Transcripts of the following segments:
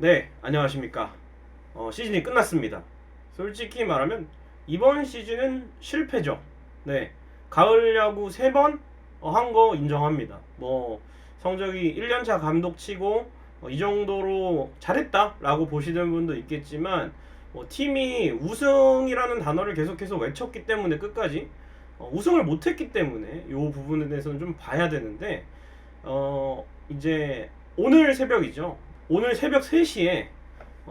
네, 안녕하십니까. 시즌이 끝났습니다. 솔직히 말하면 이번 시즌은 실패죠. 네, 가을 야구 3번 한 거 인정합니다. 뭐 성적이 1년차 감독치고 이 정도로 잘했다라고 보시는 분도 있겠지만 팀이 우승이라는 단어를 계속해서 외쳤기 때문에 끝까지 우승을 못했기 때문에 이 부분에 대해서는 좀 봐야 되는데 이제 오늘 새벽이죠. 오늘 새벽 3시에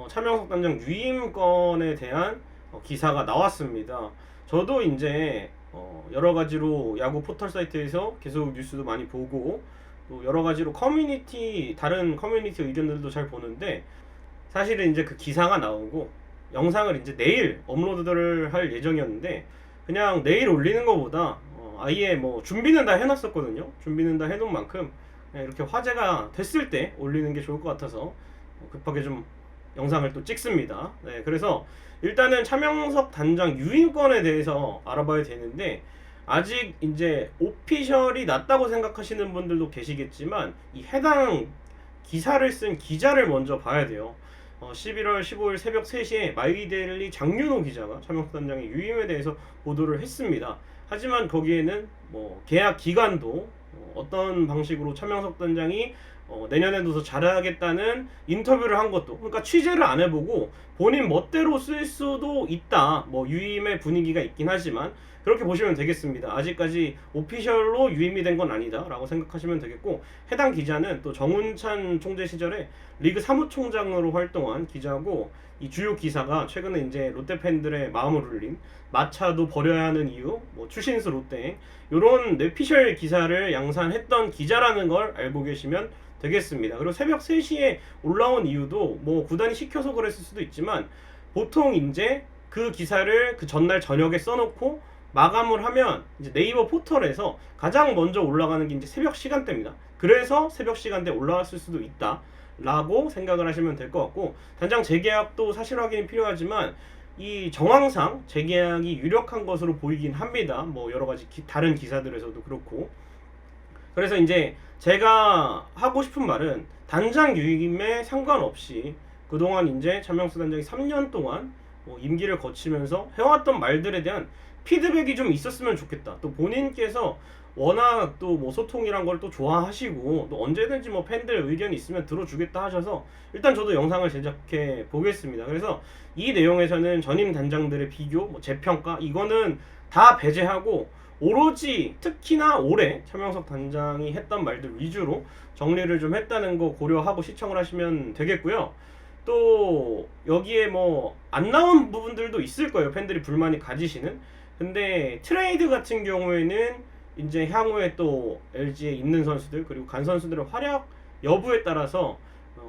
차명석 단장 유임건에 대한 기사가 나왔습니다. 저도 이제 여러 가지로 야구 포털 사이트에서 계속 뉴스도 많이 보고 또 여러 가지로 다른 커뮤니티 의견들도 잘 보는데, 사실은 이제 그 기사가 나오고 영상을 이제 내일 업로드를 할 예정이었는데 그냥 내일 올리는 것보다 아예 뭐 준비는 다 해놨었거든요. 준비는 다 해놓은 만큼 이렇게 화제가 됐을 때 올리는 게 좋을 것 같아서 급하게 좀 영상을 또 찍습니다. 네, 그래서 일단은 차명석 단장 유임건에 대해서 알아봐야 되는데, 아직 이제 오피셜이 났다고 생각하시는 분들도 계시겠지만 이 해당 기사를 쓴 기자를 먼저 봐야 돼요. 11월 15일 새벽 3시에 마이데일리 장윤호 기자가 차명석 단장의 유임에 대해서 보도를 했습니다. 하지만 거기에는 뭐 계약 기간도 어떤 방식으로 차명석 단장이 내년에도 더 잘하겠다는 인터뷰를 한 것도, 그러니까 취재를 안 해보고 본인 멋대로 쓸 수도 있다. 뭐 유임의 분위기가 있긴 하지만 그렇게 보시면 되겠습니다. 아직까지 오피셜로 유임이 된 건 아니다 라고 생각하시면 되겠고, 해당 기자는 또 정운찬 총재 시절에 리그 사무총장으로 활동한 기자고, 이 주요 기사가 최근에 이제 롯데 팬들의 마음을 울린 마차도 버려야 하는 이유, 뭐 추신수 롯데, 이런 뇌피셜 기사를 양산했던 기자라는 걸 알고 계시면 되겠습니다. 그리고 새벽 3시에 올라온 이유도 뭐 구단이 시켜서 그랬을 수도 있지만, 보통 이제 그 기사를 그 전날 저녁에 써놓고 마감을 하면 이제 네이버 포털에서 가장 먼저 올라가는 게 이제 새벽 시간대입니다. 그래서 새벽 시간대에 올라왔을 수도 있다 라고 생각을 하시면 될 것 같고, 단장 재계약도 사실 확인이 필요하지만 이 정황상 재계약이 유력한 것으로 보이긴 합니다. 뭐 여러 가지 다른 기사들에서도 그렇고. 그래서 이제 제가 하고 싶은 말은, 단장 유임에 상관없이 그동안 이제 차명수 단장이 3년 동안 임기를 거치면서 해왔던 말들에 대한 피드백이 좀 있었으면 좋겠다. 또 본인께서 워낙 또 뭐 소통이란 걸 또 좋아하시고 또 언제든지 뭐 팬들 의견이 있으면 들어주겠다 하셔서 일단 저도 영상을 제작해 보겠습니다. 그래서 이 내용에서는 전임 단장들의 비교, 뭐 재평가 이거는 다 배제하고 오로지 특히나 올해 차명석 단장이 했던 말들 위주로 정리를 좀 했다는 거 고려하고 시청을 하시면 되겠고요. 또 여기에 뭐 안 나온 부분들도 있을 거예요. 팬들이 불만이 가지시는. 근데 트레이드 같은 경우에는 이제 향후에 또 LG에 있는 선수들 그리고 간 선수들의 활약 여부에 따라서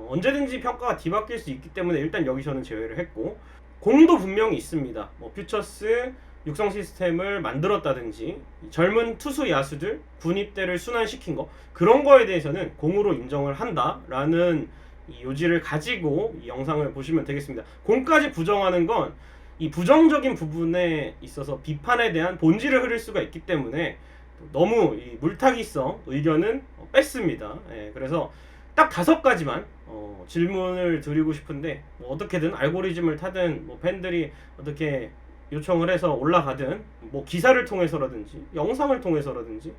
언제든지 평가가 뒤바뀔 수 있기 때문에 일단 여기서는 제외를 했고, 공도 분명히 있습니다. 뭐 퓨처스 육성 시스템을 만들었다든지 젊은 투수 야수들 군입대를 순환시킨 거, 그런 거에 대해서는 공으로 인정을 한다라는 이 요지를 가지고 이 영상을 보시면 되겠습니다. 공까지 부정하는 건 이 부정적인 부분에 있어서 비판에 대한 본질을 흐릴 수가 있기 때문에 너무 이 물타기성 의견은 뺐습니다. 그래서 딱 5가지만 질문을 드리고 싶은데, 뭐 어떻게든 알고리즘을 타든 뭐 팬들이 어떻게 요청을 해서 올라가든 뭐 기사를 통해서라든지 영상을 통해서라든지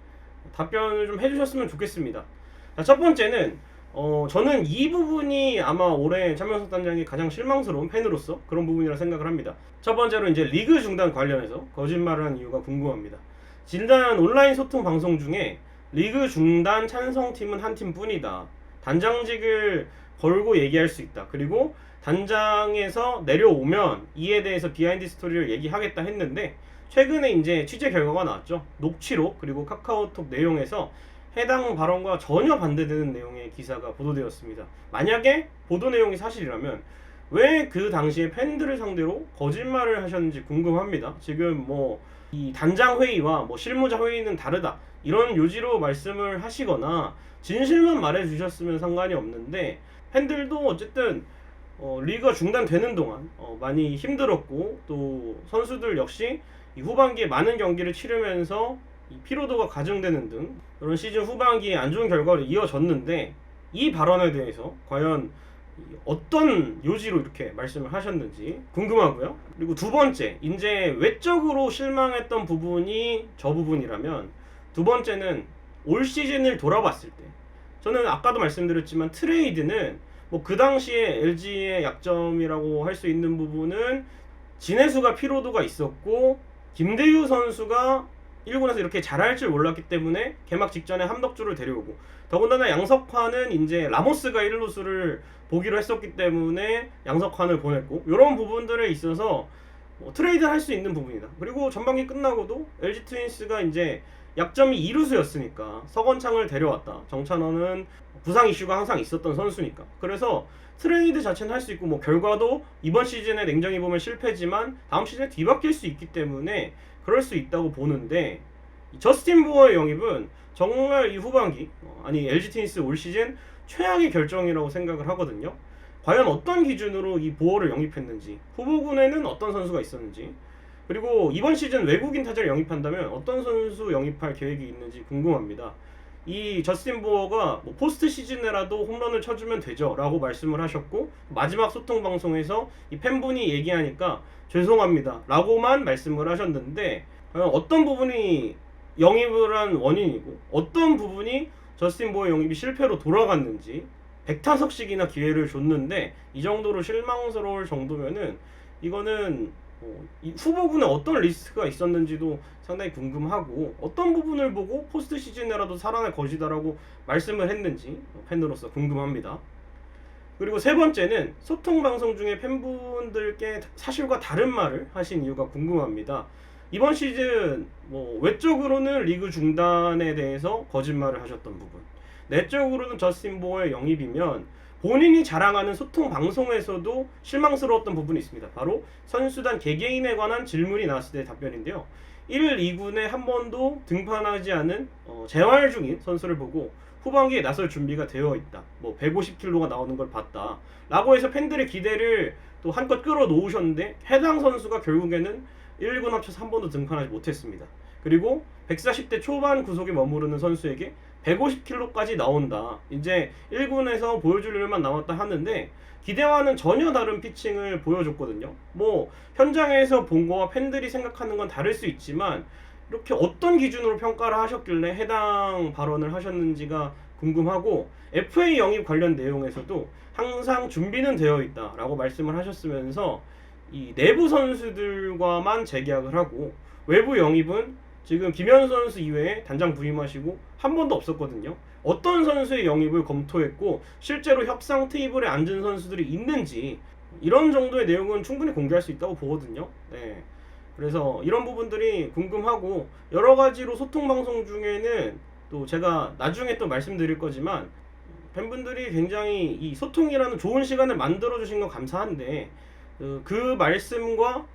답변을 좀 해주셨으면 좋겠습니다. 자, 첫 번째는 저는 이 부분이 아마 올해 차명석 단장이 가장 실망스러운 팬으로서 그런 부분이라 생각을 합니다. 첫 번째로 이제 리그 중단 관련해서 거짓말을 한 이유가 궁금합니다. 지난 온라인 소통 방송 중에 리그 중단 찬성팀은 한 팀뿐이다. 단장직을 걸고 얘기할 수 있다. 그리고 단장에서 내려오면 이에 대해서 비하인드 스토리를 얘기하겠다 했는데, 최근에 이제 취재 결과가 나왔죠. 녹취록 그리고 카카오톡 내용에서 해당 발언과 전혀 반대되는 내용의 기사가 보도되었습니다. 만약에 보도 내용이 사실이라면 왜 그 당시에 팬들을 상대로 거짓말을 하셨는지 궁금합니다. 지금 뭐 이 단장 회의와 뭐 실무자 회의는 다르다 이런 요지로 말씀을 하시거나 진실만 말해 주셨으면 상관이 없는데, 팬들도 어쨌든 리그가 중단되는 동안 많이 힘들었고, 또 선수들 역시 이 후반기에 많은 경기를 치르면서 이 피로도가 가중되는 등 그런 시즌 후반기에 안 좋은 결과를 이어졌는데, 이 발언에 대해서 과연 어떤 요지로 이렇게 말씀을 하셨는지 궁금하고요. 그리고 두 번째, 이제 외적으로 실망했던 부분이 저 부분이라면, 두 번째는 올 시즌을 돌아봤을 때, 저는 아까도 말씀드렸지만 트레이드는 뭐 그 당시에 LG의 약점이라고 할 수 있는 부분은 진해수가 피로도가 있었고 김대유 선수가 1군에서 이렇게 잘할 줄 몰랐기 때문에 개막 직전에 함덕주를 데려오고, 더군다나 양석환은 이제 라모스가 1루수를 보기로 했었기 때문에 양석환을 보냈고, 이런 부분들에 있어서 뭐 트레이드 할 수 있는 부분이다. 그리고 전반기 끝나고도 LG 트윈스가 이제 약점이 2루수였으니까 서건창을 데려왔다. 정찬원은 부상 이슈가 항상 있었던 선수니까. 그래서 트레이드 자체는 할 수 있고, 뭐 결과도 이번 시즌에 냉정히 보면 실패지만 다음 시즌에 뒤바뀔 수 있기 때문에 그럴 수 있다고 보는데, 저스틴 보어의 영입은 정말 이 후반기, 아니 LG 트윈스 올 시즌 최악의 결정이라고 생각을 하거든요. 과연 어떤 기준으로 이 보어를 영입했는지, 후보군에는 어떤 선수가 있었는지, 그리고 이번 시즌 외국인 타자를 영입한다면 어떤 선수 영입할 계획이 있는지 궁금합니다. 이 저스틴 보어가 뭐 포스트 시즌에라도 홈런을 쳐주면 되죠 라고 말씀을 하셨고, 마지막 소통 방송에서 이 팬분이 얘기하니까 죄송합니다 라고만 말씀을 하셨는데, 어떤 부분이 영입을 한 원인이고 어떤 부분이 저스틴 보어 영입이 실패로 돌아갔는지, 100타석씩이나 기회를 줬는데 이 정도로 실망스러울 정도면은 이거는 이 후보군에 어떤 리스크가 있었는지도 상당히 궁금하고, 어떤 부분을 보고 포스트 시즌에라도 살아날 것이다라고 말씀을 했는지 팬으로서 궁금합니다. 그리고 세 번째는 소통 방송 중에 팬분들께 사실과 다른 말을 하신 이유가 궁금합니다. 이번 시즌 뭐 외적으로는 리그 중단에 대해서 거짓말을 하셨던 부분, 내적으로는 저스틴 보어의 영입이면 본인이 자랑하는 소통 방송에서도 실망스러웠던 부분이 있습니다. 바로 선수단 개개인에 관한 질문이 나왔을 때의 답변인데요. 1, 2군에 한 번도 등판하지 않은 재활 중인 선수를 보고 후반기에 나설 준비가 되어 있다, 뭐 150km가 나오는 걸 봤다 라고 해서 팬들의 기대를 또 한껏 끌어놓으셨는데, 해당 선수가 결국에는 1군 합쳐서 한 번도 등판하지 못했습니다. 그리고 140대 초반 구속에 머무르는 선수에게 150km까지 나온다, 이제 1군에서 보여줄 일만 남았다 하는데 기대와는 전혀 다른 피칭을 보여줬거든요. 뭐 현장에서 본 거와 팬들이 생각하는 건 다를 수 있지만, 이렇게 어떤 기준으로 평가를 하셨길래 해당 발언을 하셨는지가 궁금하고, FA 영입 관련 내용에서도 항상 준비는 되어 있다 라고 말씀을 하셨으면서 이 내부 선수들과만 재계약을 하고, 외부 영입은 지금 김현수 선수 이외에 단장 부임하시고 한 번도 없었거든요. 어떤 선수의 영입을 검토했고 실제로 협상 테이블에 앉은 선수들이 있는지, 이런 정도의 내용은 충분히 공개할 수 있다고 보거든요. 네. 그래서 이런 부분들이 궁금하고, 여러 가지로 소통 방송 중에는 또 제가 나중에 또 말씀드릴 거지만 팬분들이 굉장히 이 소통이라는 좋은 시간을 만들어 주신 건 감사한데, 그 말씀과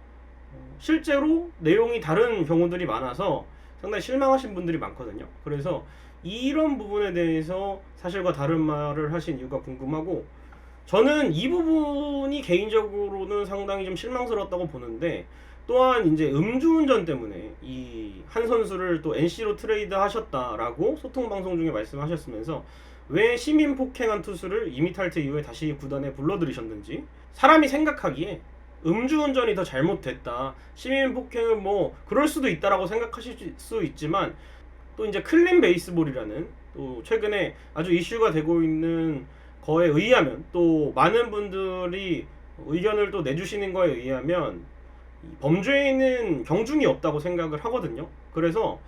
실제로 내용이 다른 경우들이 많아서 상당히 실망하신 분들이 많거든요. 그래서 이런 부분에 대해서 사실과 다른 말을 하신 이유가 궁금하고, 저는 이 부분이 개인적으로는 상당히 좀 실망스러웠다고 보는데, 또한 이제 음주운전 때문에 이 한 선수를 또 NC로 트레이드 하셨다라고 소통 방송 중에 말씀하셨으면서 왜 시민 폭행한 투수를 이미탈트 이후에 다시 구단에 불러들이셨는지, 사람이 생각하기에 음주운전이 더 잘못됐다, 시민 폭행은 뭐 그럴 수도 있다라고 생각하실 수 있지만, 또 이제 클린 베이스볼이라는 또 최근에 아주 이슈가 되고 있는 거에 의하면, 또 많은 분들이 의견을 또 내주시는 거에 의하면 범죄에는 경중이 없다고 생각을 하거든요. 그래서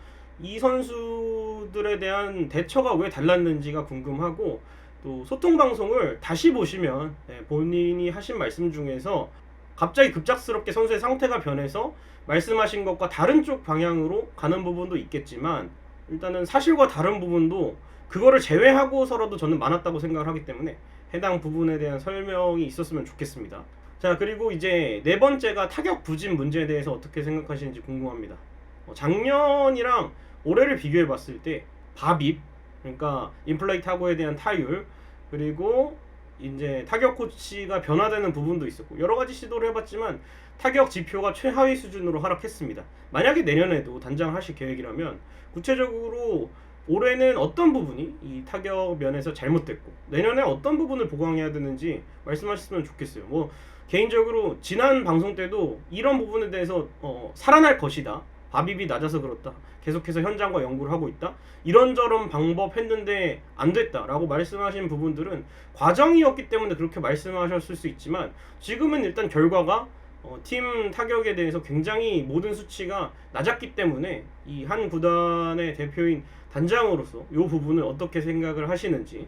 이 선수들에 대한 대처가 왜 달랐는지가 궁금하고, 또 소통 방송을 다시 보시면 본인이 하신 말씀 중에서 갑자기 급작스럽게 선수의 상태가 변해서 말씀하신 것과 다른 쪽 방향으로 가는 부분도 있겠지만, 일단은 사실과 다른 부분도 그거를 제외하고서라도 저는 많았다고 생각을 하기 때문에 해당 부분에 대한 설명이 있었으면 좋겠습니다. 자, 그리고 이제 네 번째가 타격 부진 문제에 대해서 어떻게 생각하시는지 궁금합니다. 작년이랑 올해를 비교해 봤을 때 밥입, 그러니까 인플레이 타구에 대한 타율, 그리고 이제 타격 코치가 변화되는 부분도 있었고, 여러 가지 시도를 해봤지만 타격 지표가 최하위 수준으로 하락했습니다. 만약에 내년에도 단장을 하실 계획이라면 구체적으로 올해는 어떤 부분이 이 타격 면에서 잘못됐고 내년에 어떤 부분을 보강해야 되는지 말씀하셨으면 좋겠어요. 뭐 개인적으로 지난 방송 때도 이런 부분에 대해서 살아날 것이다. 밥입이 낮아서 그렇다. 계속해서 현장과 연구를 하고 있다. 이런저런 방법 했는데 안 됐다라고 말씀하신 부분들은 과정이었기 때문에 그렇게 말씀하셨을 수 있지만 지금은 일단 결과가 팀 타격에 대해서 굉장히 모든 수치가 낮았기 때문에 이 한 구단의 대표인 단장으로서 이 부분을 어떻게 생각을 하시는지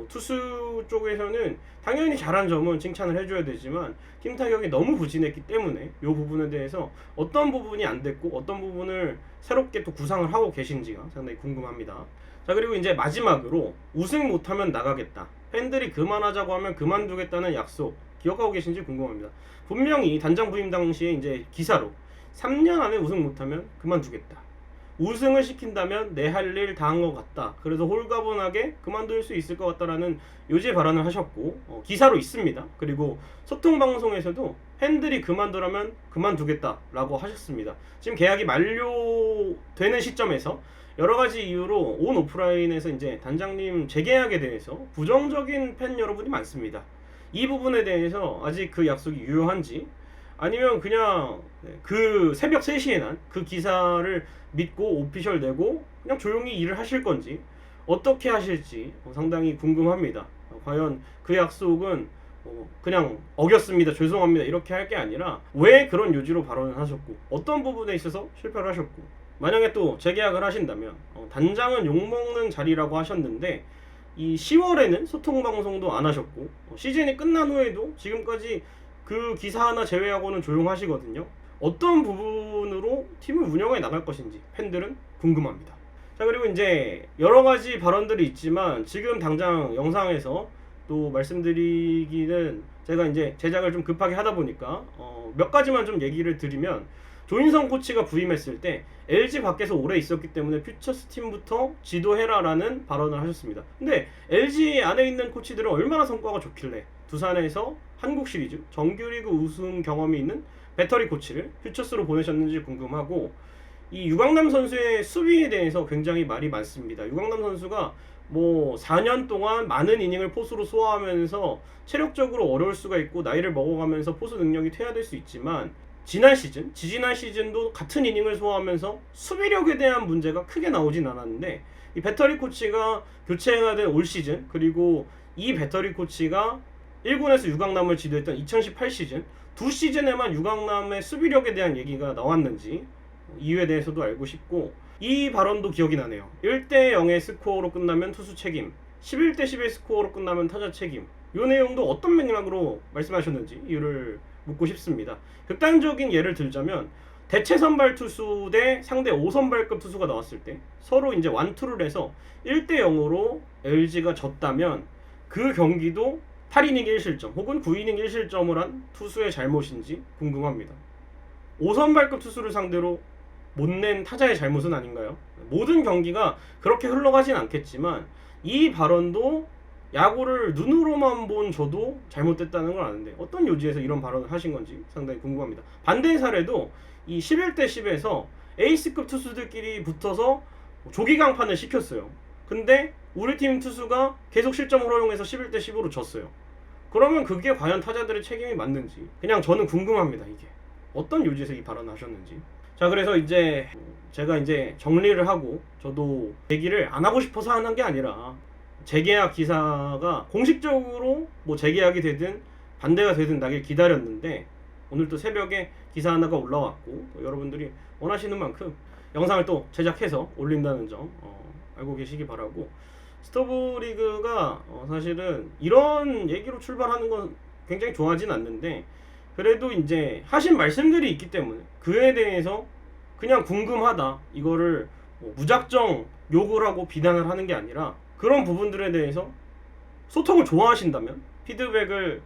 투수 쪽에서는 당연히 잘한 점은 칭찬을 해줘야 되지만 팀 타격이 너무 부진했기 때문에 이 부분에 대해서 어떤 부분이 안 됐고 어떤 부분을 새롭게 또 구상을 하고 계신지가 상당히 궁금합니다. 자, 그리고 이제 마지막으로 우승 못하면 나가겠다. 팬들이 그만하자고 하면 그만두겠다는 약속 기억하고 계신지 궁금합니다. 분명히 단장 부임 당시에 이제 기사로 3년 안에 우승 못하면 그만두겠다. 우승을 시킨다면 내 할 일 다 한 것 같다. 그래서 홀가분하게 그만둘 수 있을 것 같다라는 요지의 발언을 하셨고 기사로 있습니다. 그리고 소통 방송에서도 팬들이 그만두라면 그만두겠다라고 하셨습니다. 지금 계약이 만료되는 시점에서 여러 가지 이유로 온 오프라인에서 이제 단장님 재계약에 대해서 부정적인 팬 여러분이 많습니다. 이 부분에 대해서 아직 그 약속이 유효한지 아니면 그냥 그 새벽 3시에 난 그 기사를 믿고 오피셜 내고 그냥 조용히 일을 하실 건지 어떻게 하실지 상당히 궁금합니다. 과연 그 약속은 그냥 어겼습니다, 죄송합니다 이렇게 할 게 아니라 왜 그런 요지로 발언을 하셨고 어떤 부분에 있어서 실패를 하셨고 만약에 또 재계약을 하신다면 단장은 욕먹는 자리라고 하셨는데 이 10월에는 소통 방송도 안 하셨고 시즌이 끝난 후에도 지금까지 그 기사 하나 제외하고는 조용하시거든요. 어떤 부분으로 팀을 운영해 나갈 것인지 팬들은 궁금합니다. 자, 그리고 이제 여러 가지 발언들이 있지만 지금 당장 영상에서 또 말씀드리기는 제가 이제 제작을 좀 급하게 하다 보니까 몇 가지만 좀 얘기를 드리면 조인성 코치가 부임했을 때 LG 밖에서 오래 있었기 때문에 퓨처스 팀부터 지도해라라는 발언을 하셨습니다. 근데 LG 안에 있는 코치들은 얼마나 성과가 좋길래 두산에서 한국 시리즈 정규리그 우승 경험이 있는 배터리 코치를 퓨처스로 보내셨는지 궁금하고 이 유강남 선수의 수비에 대해서 굉장히 말이 많습니다. 유강남 선수가 뭐 4년 동안 많은 이닝을 포수로 소화하면서 체력적으로 어려울 수가 있고 나이를 먹어가면서 포수 능력이 퇴화될 수 있지만 지난 시즌, 지지난 시즌도 같은 이닝을 소화하면서 수비력에 대한 문제가 크게 나오진 않았는데 이 배터리 코치가 교체가 된 올 시즌 그리고 이 배터리 코치가 1군에서 유강남을 지도했던 2018 시즌 두 시즌에만 유강남의 수비력에 대한 얘기가 나왔는지 이유에 대해서도 알고 싶고 이 발언도 기억이 나네요. 1대 0의 스코어로 끝나면 투수 책임 11대 10의 스코어로 끝나면 타자 책임 이 내용도 어떤 맥락으로 말씀하셨는지 이유를 묻고 싶습니다. 극단적인 예를 들자면 대체 선발 투수 대 상대 5선발급 투수가 나왔을 때 서로 이제 완투를 해서 1대 0으로 LG가 졌다면 그 경기도 8이닝 1실점 혹은 9이닝 1실점을 한 투수의 잘못인지 궁금합니다. 5선발급 투수를 상대로 못 낸 타자의 잘못은 아닌가요? 모든 경기가 그렇게 흘러가진 않겠지만 이 발언도 야구를 눈으로만 본 저도 잘못됐다는 걸 아는데 어떤 요지에서 이런 발언을 하신 건지 상당히 궁금합니다. 반대 사례도 이 11대 10에서 에이스급 투수들끼리 붙어서 조기강판을 시켰어요. 근데 우리 팀 투수가 계속 실점을 허용해서 11대 10으로 졌어요. 그러면 그게 과연 타자들의 책임이 맞는지 그냥 저는 궁금합니다. 이게 어떤 요지에서 이 발언을 하셨는지. 자, 그래서 이제 제가 이제 정리를 하고 저도 얘기를 안 하고 싶어서 하는 게 아니라 재계약 기사가 공식적으로 뭐 재계약이 되든 반대가 되든 나길 기다렸는데 오늘 또 새벽에 기사 하나가 올라왔고 여러분들이 원하시는 만큼 영상을 또 제작해서 올린다는 점 알고 계시기 바라고 스토브리그가 사실은 이런 얘기로 출발하는 건 굉장히 좋아하진 않는데 그래도 이제 하신 말씀들이 있기 때문에 그에 대해서 그냥 궁금하다 이거를 무작정 욕을 하고 비난을 하는 게 아니라 그런 부분들에 대해서 소통을 좋아하신다면 피드백을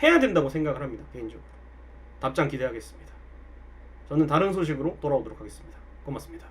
해야 된다고 생각을 합니다. 개인적으로 답장 기대하겠습니다. 저는 다른 소식으로 돌아오도록 하겠습니다. 고맙습니다.